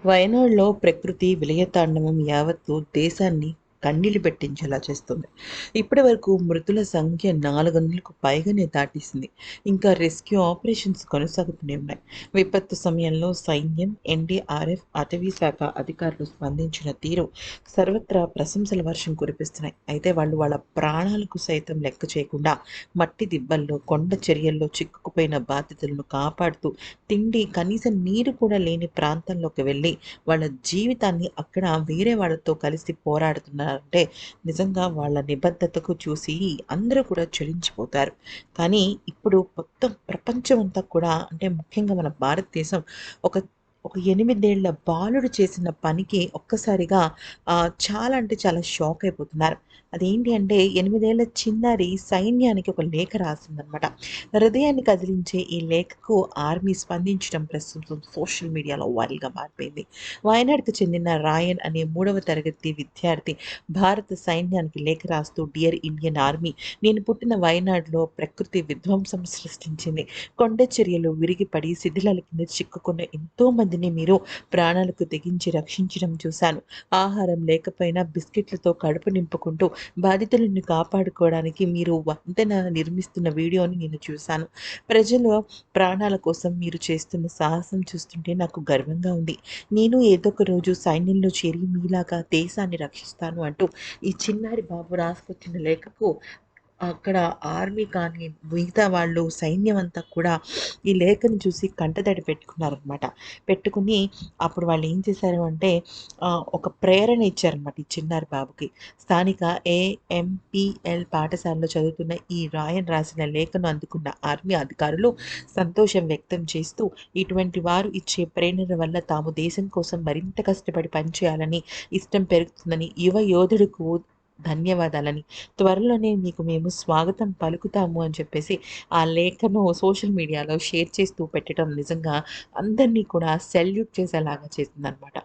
వయనాడులో ప్రకృతి విలయతాండవం యావత్తు దేశాన్ని కన్నీళ్లు పెట్టించేలా చేస్తుంది. ఇప్పటి వరకు మృతుల సంఖ్య 400కు పైగానే దాటేసింది. ఇంకా రెస్క్యూ ఆపరేషన్స్ కొనసాగుతూనే ఉన్నాయి. విపత్తు సమయంలో సైన్యం, ఎన్డీఆర్ఎఫ్, అటవీ శాఖ అధికారులు స్పందించిన తీరు సర్వత్రా ప్రశంసల వర్షం కురిపిస్తున్నాయి. అయితే వాళ్ళు వాళ్ళ ప్రాణాలకు సైతం లెక్క చేయకుండా మట్టి దిబ్బల్లో, కొండ చర్యల్లో చిక్కుకుపోయిన బాధితులను కాపాడుతూ తిండి, కనీసం నీరు కూడా లేని ప్రాంతంలోకి వెళ్ళి వాళ్ళ జీవితాన్ని అక్కడ వేరే వాళ్ళతో కలిసి పోరాడుతున్నారంటే నిజంగా వాళ్ళ నిబద్ధతకు చూసి అందరూ కూడా చలించిపోతారు. కానీ ఇప్పుడు మొత్తం ప్రపంచం అంతా కూడా అంటే ముఖ్యంగా మన భారతదేశం ఒక ఒక 8 ఏళ్ల బాలుడు చేసిన పనికి ఒక్కసారిగా చాలా అంటే చాలా షాక్ అయిపోతున్నారు. అదేంటి అంటే 8 ఏళ్ల చిన్నారి సైన్యానికి ఒక లేఖ రాసిందనమాట. హృదయాన్ని కదిలించే ఈ లేఖకు ఆర్మీ స్పందించడం ప్రస్తుతం సోషల్ మీడియాలో వైరల్‌గా మారిపోయింది. వయనాడ్‌కు చెందిన రాయన్ అనే 3వ తరగతి విద్యార్థి భారత సైన్యానికి లేఖ రాస్తూ డియర్ ఇండియన్ ఆర్మీ, నేను పుట్టిన వయనాడ్‌లో ప్రకృతి విధ్వంసం సృష్టించింది. కొండ చర్యలు విరిగిపడి శిథిలాల కింద చిక్కుకున్న ఎంతో మందిని మీరు ప్రాణాలకు తెగించి రక్షించడం చూశాను. ఆహారం లేకపోయినా బిస్కెట్లతో కడుపు నింపుకుంటూ బాధితులను కాపాడుకోవడానికి మీరు వంతెన నిర్మిస్తున్న వీడియోని నేను చూశాను. ప్రజల ప్రాణాల కోసం మీరు చేస్తున్న సాహసం చూస్తుంటే నాకు గర్వంగా ఉంది. నేను ఏదో ఒక రోజు సైన్యంలో చేరి మీలాగా దేశాన్ని రక్షిస్తాను అంటూ ఈ చిన్నారి బాబు రాసుకొచ్చిన లేఖకు అక్కడ ఆర్మీ కానీ, మిగతా వాళ్ళు సైన్యం అంతా కూడా ఈ లేఖను చూసి కంటతడి పెట్టుకున్నారనమాట. పెట్టుకుని అప్పుడు వాళ్ళు ఏం చేశారు అంటే ఒక ప్రేరణ ఇచ్చారనమాట ఈ చిన్నారి బాబుకి. స్థానిక ఏఎంపీఎల్ పాఠశాలలో చదువుతున్న ఈ రాయన్ రాసిన లేఖను అందుకున్న ఆర్మీ అధికారులు సంతోషం వ్యక్తం చేస్తూ, ఇటువంటి వారు ఇచ్చే ప్రేరణ వల్ల తాము దేశం కోసం మరింత కష్టపడి పనిచేయాలని ఇష్టం పెరుగుతుందని, యువ యోధుడుకు ధన్యవాదాలని, త్వరలోనే మీకు మేము స్వాగతం పలుకుతాము అని చెప్పేసి ఆ లేఖను సోషల్ మీడియాలో షేర్ చేస్తూ పెట్టడం నిజంగా అందరినీ కూడా సెల్యూట్ చేసేలాగా చేసిందనమాట.